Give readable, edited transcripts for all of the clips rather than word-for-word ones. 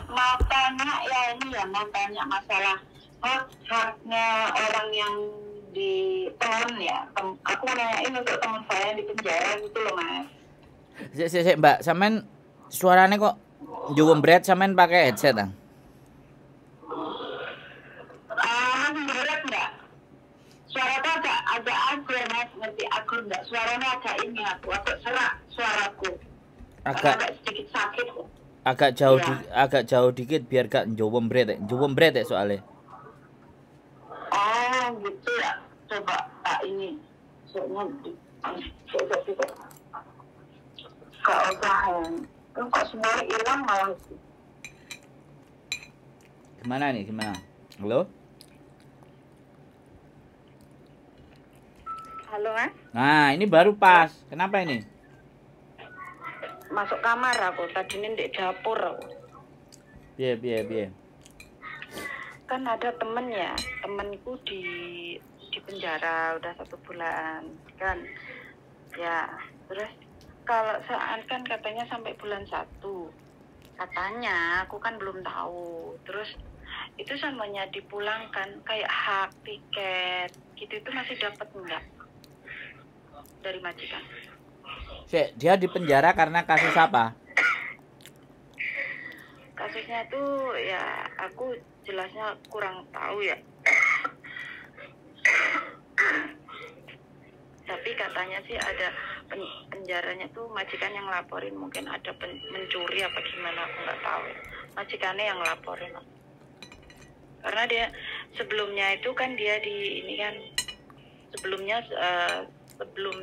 mau tanya ya ini ya, mau tanya masalah haknya orang yang di teman ya. Aku nanyain untuk teman saya yang di penjara gitu loh Mas. Mbak, sampean suaranya kok jumret, sampean pakai headset ah? Berat nggak? Suaranya agak agur Mas, ngerti agur nggak? Suaranya agak ini agak serak suaraku. Agak sedikit sakit. Agak jauh dikit biar gak jumret ya soalnya. Oh gitu ya. Coba ini soalnya coba kak kok semua hilang malah. Gimana? Halo Mas. Nah ini baru pas. Kenapa ini? Masuk kamar aku tadi ini di dapur aku. Biar. Kan ada temenku di penjara udah 1 bulan kan ya. Terus kalau saat kan katanya sampai bulan 1 katanya, aku kan belum tahu. Terus itu samanya dipulangkan kayak hak tiket gitu, itu masih dapat enggak dari majikan? Dia di penjara karena kasus apa? Kasusnya tuh ya aku jelasnya kurang tahu ya. Tapi katanya sih ada penjaranya tuh majikan yang laporin, mungkin ada mencuri apa gimana, aku nggak tahu. Majikannya yang laporin. Karena dia sebelumnya itu kan dia di ini kan sebelumnya sebelum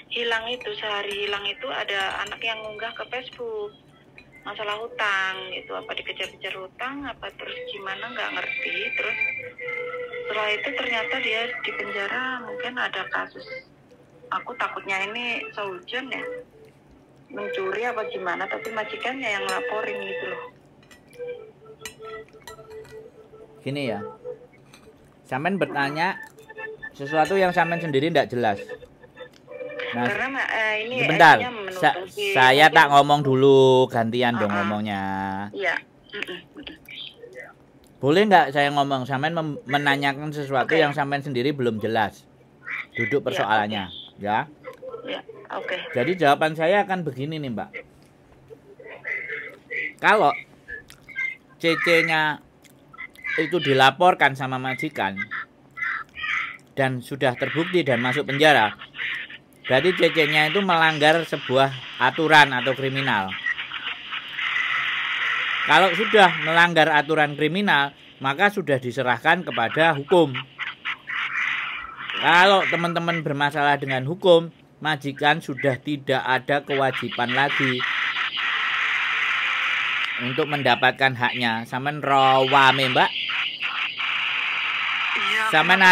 hilang itu, sehari hilang itu ada anak yang ngunggah ke Facebook masalah hutang gitu, apa dikejar-kejar hutang apa terus gimana nggak ngerti. Terus setelah itu ternyata dia di penjara, mungkin ada kasus. Aku takutnya ini sehujan ya, mencuri apa gimana, tapi majikannya yang laporin gitu loh. Gini ya, sampean bertanya sesuatu yang sampean sendiri tidak jelas. Nah, karena ini sebentar, saya tak ngomong dulu, gantian dong ngomongnya. Iya. Boleh nggak saya ngomong, sampean menanyakan sesuatu yang sampean sendiri belum jelas. Duduk persoalannya, ya. Ya, oke. Jadi jawaban saya akan begini nih, Mbak. Kalau CC-nya itu dilaporkan sama majikan dan sudah terbukti dan masuk penjara, berarti CC-nya itu melanggar sebuah aturan atau kriminal. Kalau sudah melanggar aturan kriminal, maka sudah diserahkan kepada hukum. Kalau teman-teman bermasalah dengan hukum, majikan sudah tidak ada kewajiban lagi untuk mendapatkan haknya. Sampeyan rawame, Mbak. Sampeyan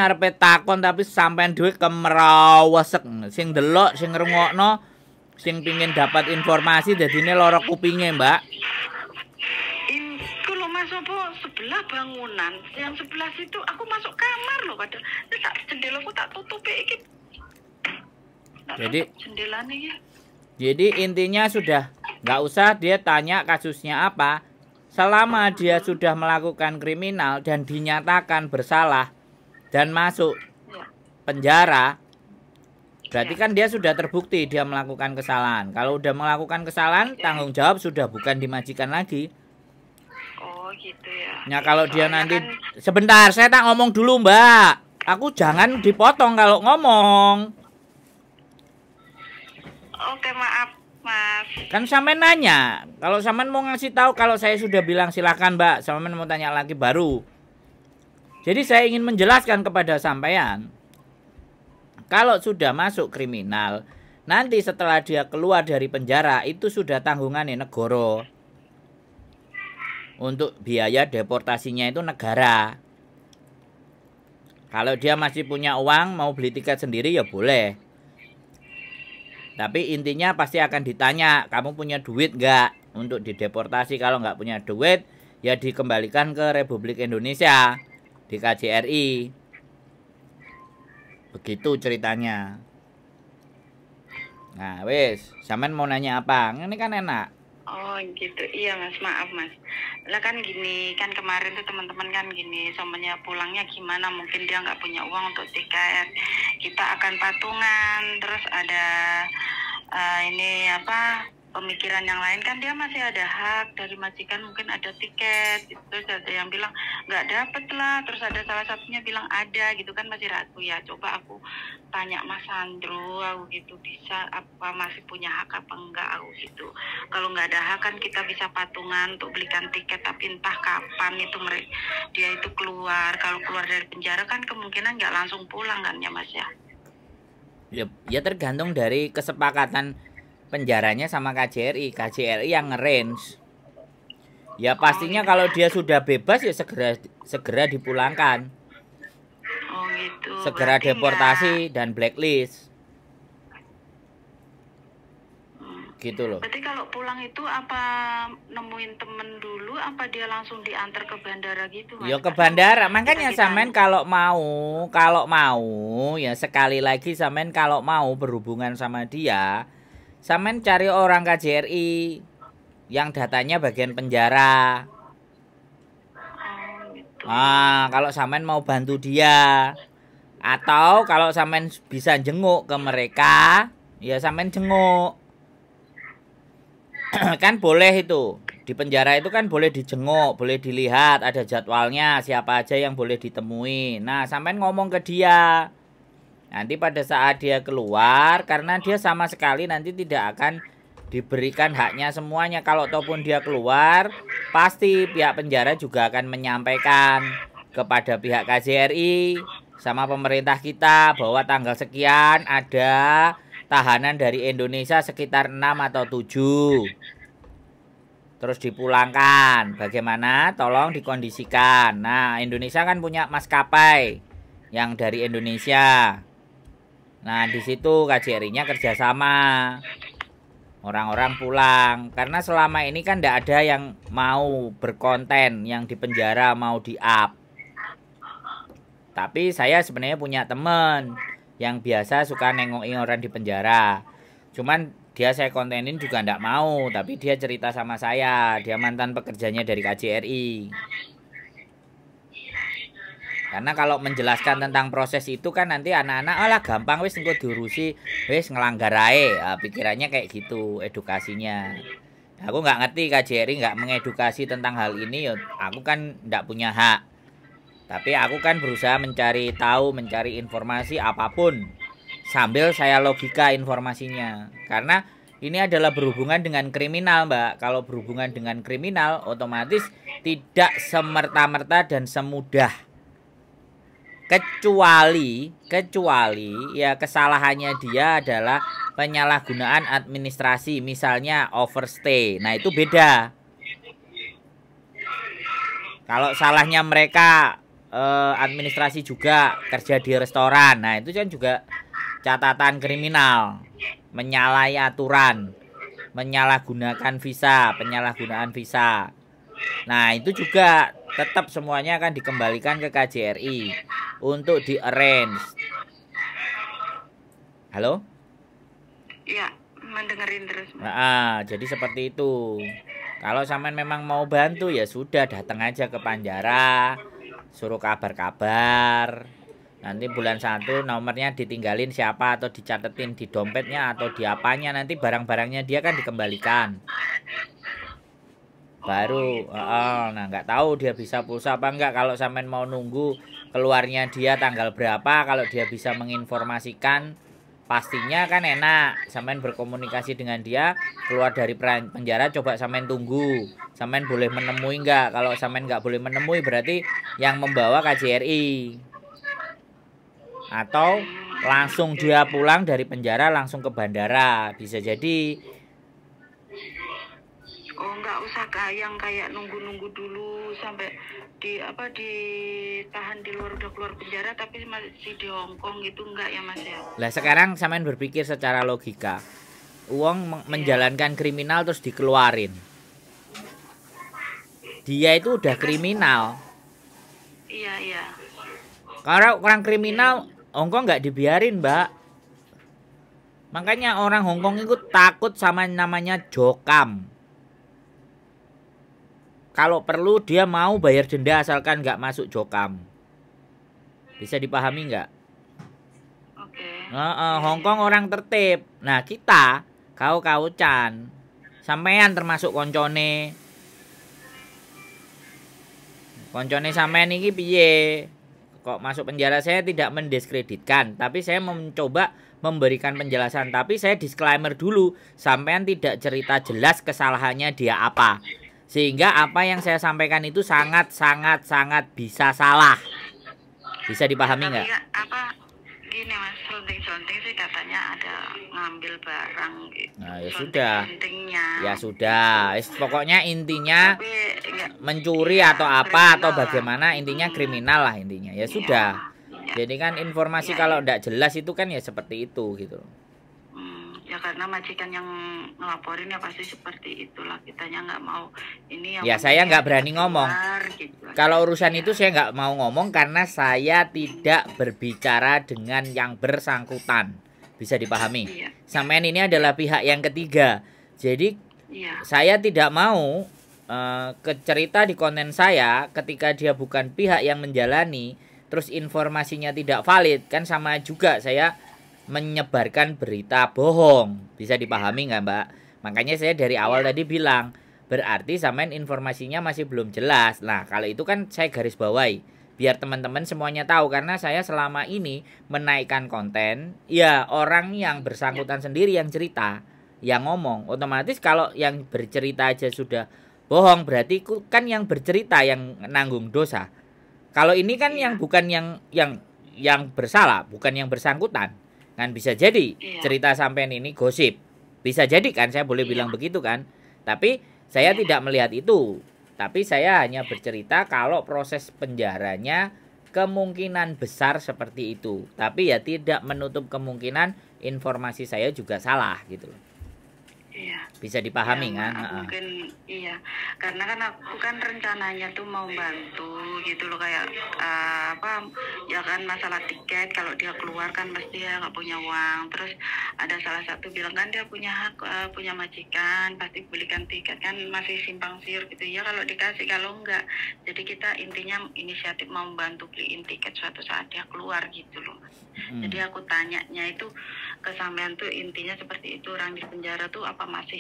arepe takon tapi sampeyan dhewe kemrawesek. Sing delok, sing ngrungokno, sing pingin dapat informasi dadine lara kupinge, Mbak. Itu loh Mas, apa sebelah bangunan, yang sebelah situ aku masuk kamar loh, padahal tak jendelaku tak tutup iki. Jadi jendelane ya. Jadi intinya sudah nggak usah dia tanya kasusnya apa. Selama dia sudah melakukan kriminal dan dinyatakan bersalah dan masuk penjara, berarti kan dia sudah terbukti dia melakukan kesalahan. Kalau udah melakukan kesalahan, tanggung jawab sudah bukan dimajikan lagi. Oh gitu ya. Nah kalau dia nanti sebentar, saya tak ngomong dulu, Mbak. Aku jangan dipotong kalau ngomong. Oke, maaf Mas. Kan sampean nanya, kalau sampean mau ngasih tahu, kalau saya sudah bilang silakan Mbak, sampean mau tanya lagi baru. Jadi saya ingin menjelaskan kepada sampean, kalau sudah masuk kriminal, nanti setelah dia keluar dari penjara itu sudah tanggungannya negara. Untuk biaya deportasinya itu negara. Kalau dia masih punya uang mau beli tiket sendiri ya boleh. Tapi intinya pasti akan ditanya, kamu punya duit nggak untuk dideportasi? Kalau nggak punya duit, ya dikembalikan ke Republik Indonesia, di KJRI. Begitu ceritanya. Nah, wes, sampean mau nanya apa? Ini kan enak. Oh gitu, iya Mas, maaf Mas. Lah kan gini, kan kemarin tuh teman-teman kan gini, soalnya pulangnya gimana? Mungkin dia nggak punya uang untuk tiket. Kita akan patungan, terus ada ini apa? Pemikiran yang lain kan dia masih ada hak dari majikan, mungkin ada tiket gitu. Terus ada yang bilang nggak dapet lah, terus ada salah satunya bilang ada gitu kan, masih ragu ya. Coba aku tanya Mas Sandro, aku gitu, bisa apa masih punya hak apa enggak, aku gitu. Kalau nggak ada hak kan kita bisa patungan untuk belikan tiket, tapi entah kapan itu mereka dia itu keluar. Kalau keluar dari penjara kan kemungkinan nggak langsung pulang kan ya Mas ya. Ya tergantung dari kesepakatan penjaranya sama KJRI. KJRI yang nge-range. Ya pastinya gitu. kalau dia sudah bebas ya segera dipulangkan. Oh gitu. Segera Berarti deportasi dan blacklist. Gitu loh. Berarti kalau pulang itu apa nemuin temen dulu, apa dia langsung diantar ke bandara gitu Mas? Ya ke bandara, makanya sampean kalau mau ya sekali lagi sampean kalau mau berhubungan sama dia, sampean cari orang KJRI yang datanya bagian penjara. Gitu. Kalau sampean mau bantu dia atau kalau sampean bisa jenguk ke mereka, ya sampean jenguk. Kan boleh itu. Di penjara itu kan boleh dijenguk, boleh dilihat, ada jadwalnya, siapa aja yang boleh ditemui. Nah, sampean ngomong ke dia. Nanti pada saat dia keluar, karena dia sama sekali nanti tidak akan diberikan haknya semuanya. Kalau ataupun dia keluar, pasti pihak penjara juga akan menyampaikan kepada pihak KJRI sama pemerintah kita bahwa tanggal sekian ada tahanan dari Indonesia sekitar 6 atau 7. Terus dipulangkan. Bagaimana? Tolong dikondisikan. Nah, Indonesia kan punya maskapai yang dari Indonesia. Nah, di situ KJRI-nya kerjasama. Orang-orang pulang. Karena selama ini kan tidak ada yang mau berkonten, yang di penjara mau di-up. Tapi saya sebenarnya punya teman yang biasa suka nengokin orang di penjara. Cuman dia saya kontenin juga ndak mau, tapi dia cerita sama saya, dia mantan pekerjanya dari KJRI. Karena kalau menjelaskan tentang proses itu kan nanti anak-anak alah gampang wis engko diurusi, wis ngelanggar ae. Pikirannya kayak gitu edukasinya. Aku nggak ngerti KJRI nggak mengedukasi tentang hal ini, aku kan ndak punya hak. Tapi aku kan berusaha mencari tahu, mencari informasi apapun sambil saya logika informasinya. Karena ini adalah berhubungan dengan kriminal, Mbak. Kalau berhubungan dengan kriminal, otomatis tidak semerta-merta dan semudah. Kecuali ya kesalahannya dia adalah penyalahgunaan administrasi, misalnya overstay. Nah, itu beda. Kalau salahnya mereka administrasi juga kerja di restoran, nah itu kan juga catatan kriminal, menyalahi aturan, menyalahgunakan visa, penyalahgunaan visa. Nah itu juga tetap semuanya akan dikembalikan ke KJRI untuk di arrange. Halo? Iya, mendengarin terus. Jadi seperti itu. Kalau sampean memang mau bantu ya sudah, datang aja ke penjara. Suruh kabar-kabar. Nanti bulan 1 nomornya ditinggalin siapa atau dicatetin di dompetnya atau di apanya, nanti barang-barangnya dia kan dikembalikan. Baru nah nggak tahu dia bisa pulsa apa enggak. Kalau sampean mau nunggu keluarnya dia tanggal berapa, kalau dia bisa menginformasikan pastinya kan enak. Sampean berkomunikasi dengan dia keluar dari penjara, coba sampean tunggu. Sampean boleh menemui enggak? Kalau sampean enggak boleh menemui berarti yang membawa KJRI. Atau langsung dia pulang dari penjara langsung ke bandara, bisa jadi. Oh, enggak usah kayak nunggu-nunggu dulu sampai ditahan di luar, udah keluar penjara tapi masih di Hongkong gitu, enggak ya Mas ya? Lah sekarang sampean berpikir secara logika. Uang menjalankan kriminal terus dikeluarin. Dia itu udah kriminal. Iya. Karena orang kriminal Hongkong nggak dibiarin, Mbak. Makanya orang Hongkong itu takut sama namanya jokam. kalau perlu dia mau bayar denda asalkan nggak masuk jokam. Bisa dipahami nggak? Oke. Hongkong orang tertib. Nah kita kau-kaucan, sampean termasuk koncone. Koncone sampean iki piye? Kok masuk penjara? Saya tidak mendiskreditkan, tapi saya mencoba memberikan penjelasan. Tapi saya disclaimer dulu, sampean tidak cerita jelas kesalahannya dia apa. Sehingga apa yang saya sampaikan itu sangat bisa salah. Bisa dipahami nggak? Apa gini Mas, selonting-selonting sih katanya ada ngambil barang gitu. Nah, ya sudah. Ya sudah. Pokoknya intinya mencuri atau apa atau bagaimana, intinya kriminal lah intinya. Ya sudah. Jadi kan informasi kalau tidak jelas itu kan ya seperti itu gitu. Ya karena majikan yang ngelaporin ya pasti seperti itulah, kitanya nggak mau ini yang ya saya nggak berani ngomong gitu. Kalau urusan itu saya nggak mau ngomong karena saya tidak berbicara dengan yang bersangkutan. Bisa dipahami. Sampean ini adalah pihak yang ketiga, jadi saya tidak mau cerita di konten saya ketika dia bukan pihak yang menjalani, terus informasinya tidak valid, kan sama juga saya menyebarkan berita bohong. Bisa dipahami nggak Mbak? Makanya saya dari awal tadi bilang, berarti sampean informasinya masih belum jelas. Nah kalau itu kan saya garis bawahi, biar teman-teman semuanya tahu. Karena saya selama ini menaikkan konten, ya orang yang bersangkutan sendiri yang cerita, yang ngomong. Otomatis kalau yang bercerita aja sudah bohong, berarti kan yang bercerita yang nanggung dosa. Kalau ini kan yang bukan yang bersalah, bukan yang bersangkutan. Kan bisa jadi cerita sampean ini gosip. Bisa jadi kan, saya boleh bilang begitu kan. Tapi saya tidak melihat itu. Tapi saya hanya bercerita kalau proses penjaranya kemungkinan besar seperti itu. Tapi ya tidak menutup kemungkinan informasi saya juga salah gitu loh. Bisa dipahami kan? Mungkin karena kan aku kan rencananya tuh mau bantu gitu loh, kayak ya kan masalah tiket, kalau dia keluar kan pasti dia nggak punya uang. Terus ada salah satu bilang kan dia punya hak, punya majikan, pasti belikan tiket, kan masih simpang siur gitu ya kalau dikasih, kalau enggak. Jadi kita intinya inisiatif mau bantu beliin tiket suatu saat dia keluar gitu loh. Jadi aku tanyanya itu ke sampean tuh intinya seperti itu, orang di penjara tuh apa masih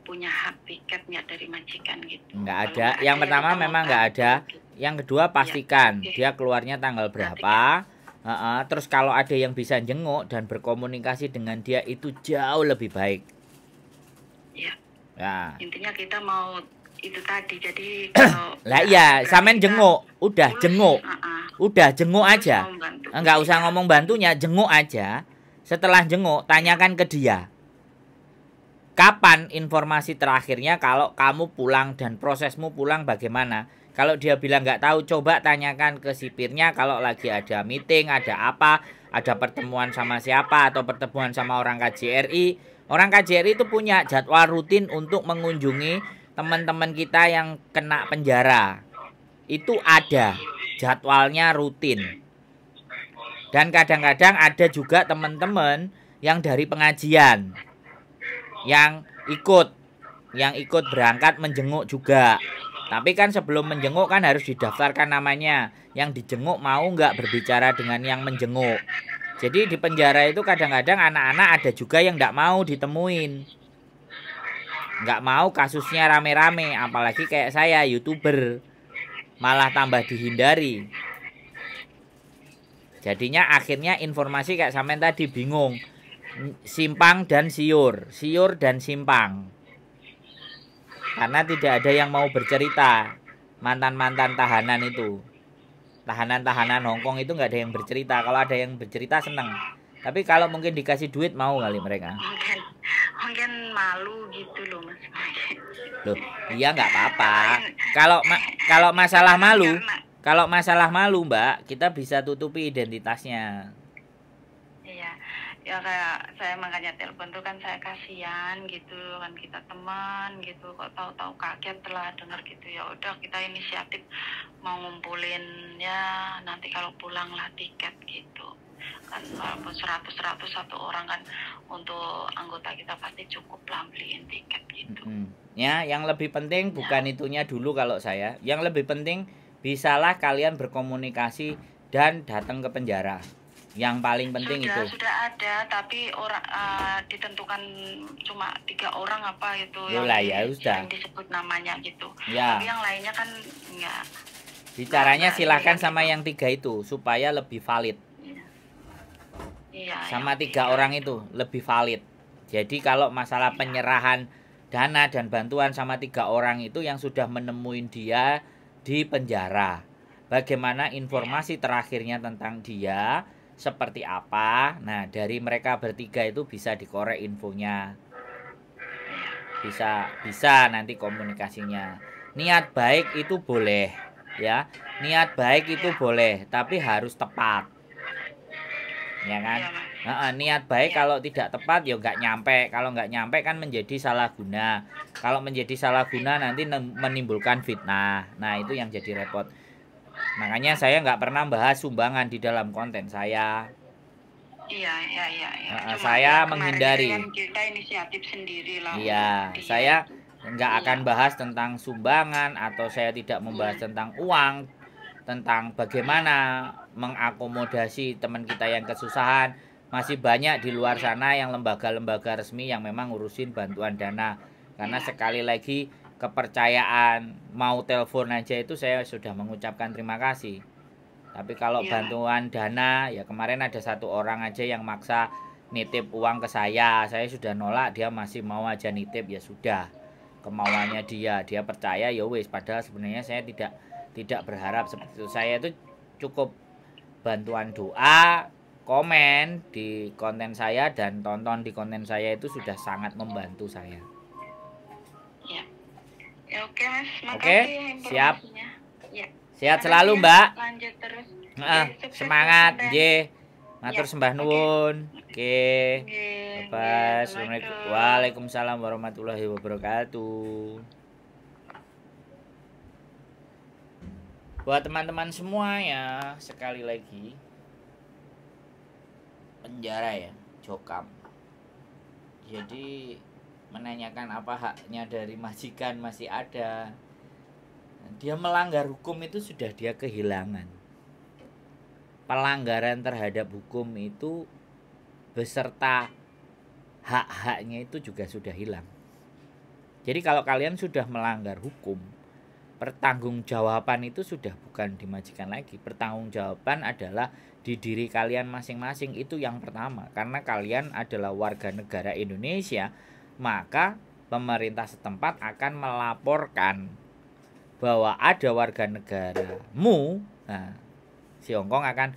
punya hak tiketnya dari majikan gitu? Nggak ada. Yang pertama memang nggak ada. Yang kedua pastikan dia keluarnya tanggal berapa. Terus kalau ada yang bisa jenguk dan berkomunikasi dengan dia itu jauh lebih baik. Ya. Intinya kita mau itu tadi, jadi kalau lah iya, sampean jenguk, udah jenguk. Udah jenguk aja. Enggak usah ngomong bantunya, jenguk aja. Setelah jenguk, tanyakan ke dia. Kapan informasi terakhirnya kalau kamu pulang dan prosesmu pulang bagaimana? Kalau dia bilang nggak tahu, coba tanyakan ke sipirnya kalau lagi ada meeting, ada apa, ada pertemuan sama siapa atau pertemuan sama orang KJRI. Orang KJRI itu punya jadwal rutin untuk mengunjungi teman-teman kita yang kena penjara. Itu ada jadwalnya rutin. Dan kadang-kadang ada juga teman-teman yang dari pengajian yang ikut berangkat menjenguk juga. Tapi kan sebelum menjenguk kan harus didaftarkan namanya. Yang dijenguk mau nggak berbicara dengan yang menjenguk. Jadi di penjara itu kadang-kadang anak-anak ada juga yang nggak mau ditemuin. Nggak mau kasusnya rame-rame. Apalagi kayak saya, YouTuber. Malah tambah dihindari. Jadinya akhirnya informasi kayak sampean tadi bingung. Simpang dan siur. Siur dan simpang. Karena tidak ada yang mau bercerita. Mantan-mantan tahanan itu. Tahanan-tahanan Hongkong itu nggak ada yang bercerita. Kalau ada yang bercerita seneng. Tapi kalau mungkin dikasih duit mau kali mereka. Mungkin malu gitu loh Mas. Loh, iya nggak apa-apa. Kalau masalah malu, Mbak, kita bisa tutupi identitasnya. Iya, ya kayak saya makanya telepon tuh kan saya kasihan gitu kan, kita teman gitu, kok tahu-tahu kaget telah dengar gitu. Ya udah kita inisiatif mau ngumpulin ya nanti kalau pulang lah tiket gitu. kan walaupun 100 satu orang kan untuk anggota kita pasti cukup lah beliin tiket gitu. Ya, yang lebih penting bukan itunya dulu kalau saya. Yang lebih penting bisalah kalian berkomunikasi dan datang ke penjara. Yang paling penting itu. Sudah ada, tapi orang ditentukan cuma 3 orang apa itu yang disebut namanya gitu. Ya. Tapi yang lainnya kan enggak. Bicaranya silahkan sama gitu. Yang 3 itu supaya lebih valid. Iya. Sama 3 orang itu lebih valid. Jadi kalau masalah penyerahan dana dan bantuan sama 3 orang itu yang sudah menemui dia di penjara. Bagaimana informasi terakhirnya tentang dia seperti apa. Nah, dari mereka bertiga itu bisa dikorek infonya. Bisa nanti komunikasinya. Niat baik itu boleh, ya. Niat baik itu boleh, tapi harus tepat. Ya kan? Niat baik kalau tidak tepat ya nggak nyampe. Kalau nggak nyampe kan menjadi salah guna. Kalau menjadi salah guna nanti menimbulkan fitnah. Nah, itu yang jadi repot. Makanya saya nggak pernah bahas sumbangan di dalam konten saya. Iya. Saya menghindari. Kan kita inisiatif sendiri lah. Iya, saya nggak akan bahas tentang sumbangan atau saya tidak membahas tentang uang, tentang bagaimana mengakomodasi teman kita yang kesusahan. Masih banyak di luar sana yang lembaga-lembaga resmi yang memang ngurusin bantuan dana. Karena sekali lagi kepercayaan, mau telepon aja itu saya sudah mengucapkan terima kasih. Tapi kalau bantuan dana, ya kemarin ada 1 orang aja yang maksa nitip uang ke saya sudah nolak, dia masih mau aja nitip, ya sudah. Kemauannya dia percaya ya wis, padahal sebenarnya saya tidak berharap seperti itu. Saya itu cukup bantuan doa, komen di konten saya dan tonton di konten saya itu sudah sangat membantu saya. Ya oke Mas, makasih informasinya. Ya. Sehat selalu Mbak. Lanjut terus. Semangat, nggih. Matur sembah nuwun. Oke. Bye. Assalamualaikum. Waalaikumsalam warahmatullahi wabarakatuh. Buat teman-teman semua ya, sekali lagi penjara ya, Jokam. Jadi menanyakan apa haknya dari majikan masih ada. Dia melanggar hukum itu sudah dia kehilangan. Pelanggaran terhadap hukum itu beserta hak-haknya itu juga sudah hilang. Jadi kalau kalian sudah melanggar hukum, pertanggungjawaban itu sudah bukan di majikan lagi. Pertanggungjawaban adalah di diri kalian masing-masing, itu yang pertama. Karena kalian adalah warga negara Indonesia, maka pemerintah setempat akan melaporkan bahwa ada warga negaramu. Nah, si Hongkong akan,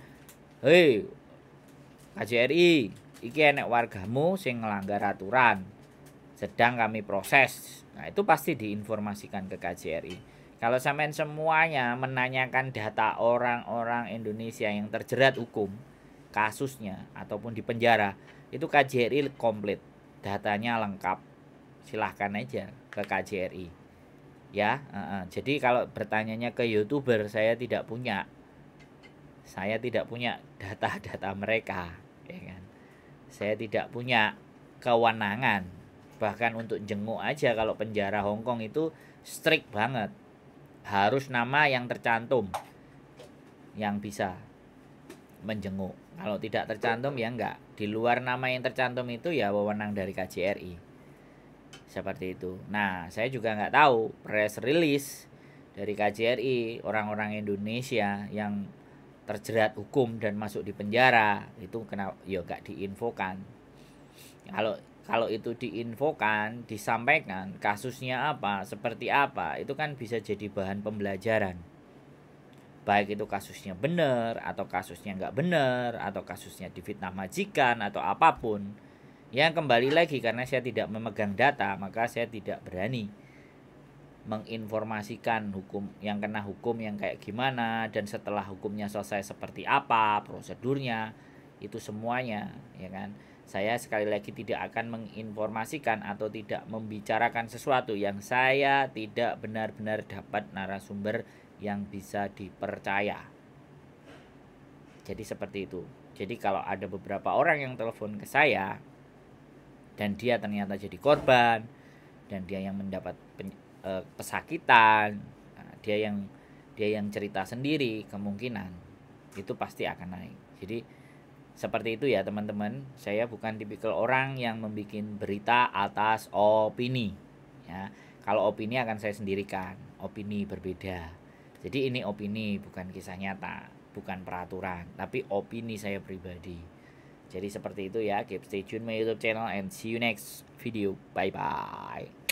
hei KJRI, iki enek wargamu sing ngelanggar aturan, sedang kami proses. Nah, itu pasti diinformasikan ke KJRI. Kalau sampean semuanya menanyakan data orang-orang Indonesia yang terjerat hukum, kasusnya ataupun di penjara, itu KJRI komplit, datanya lengkap. Silahkan aja ke KJRI. Ya, jadi kalau bertanyanya ke YouTuber, saya tidak punya data-data mereka, ya kan. Saya tidak punya kewenangan, bahkan untuk jenguk aja. Kalau penjara Hongkong itu strict banget, harus nama yang tercantum yang bisa menjenguk. Kalau tidak tercantum ya enggak. Di luar nama yang tercantum itu ya wewenang dari KJRI. Seperti itu. Nah, saya juga nggak tahu press release dari KJRI orang-orang Indonesia yang terjerat hukum dan masuk di penjara itu kenapa ya nggak diinfokan. Kalau itu diinfokan, disampaikan kasusnya apa, seperti apa, itu kan bisa jadi bahan pembelajaran. Baik itu kasusnya benar atau kasusnya nggak benar, atau kasusnya difitnah majikan atau apapun. Yang kembali lagi, karena saya tidak memegang data, maka saya tidak berani menginformasikan hukum yang kena hukum yang kayak gimana, dan setelah hukumnya selesai seperti apa prosedurnya, itu semuanya, ya kan. Saya sekali lagi tidak akan menginformasikan atau tidak membicarakan sesuatu yang saya tidak benar-benar dapat narasumber yang bisa dipercaya. Jadi seperti itu. Jadi kalau ada beberapa orang yang telepon ke saya dan dia ternyata jadi korban dan dia yang mendapat pesakitan, nah, dia yang cerita sendiri, kemungkinan itu pasti akan naik. Jadi seperti itu ya teman-teman. Saya bukan tipikal orang yang membuat berita atas opini ya. Kalau opini akan saya sendirikan, opini berbeda. Jadi ini opini, bukan kisah nyata, bukan peraturan, tapi opini saya pribadi. Jadi seperti itu ya. Keep stay tune my YouTube channel and see you next video. Bye bye.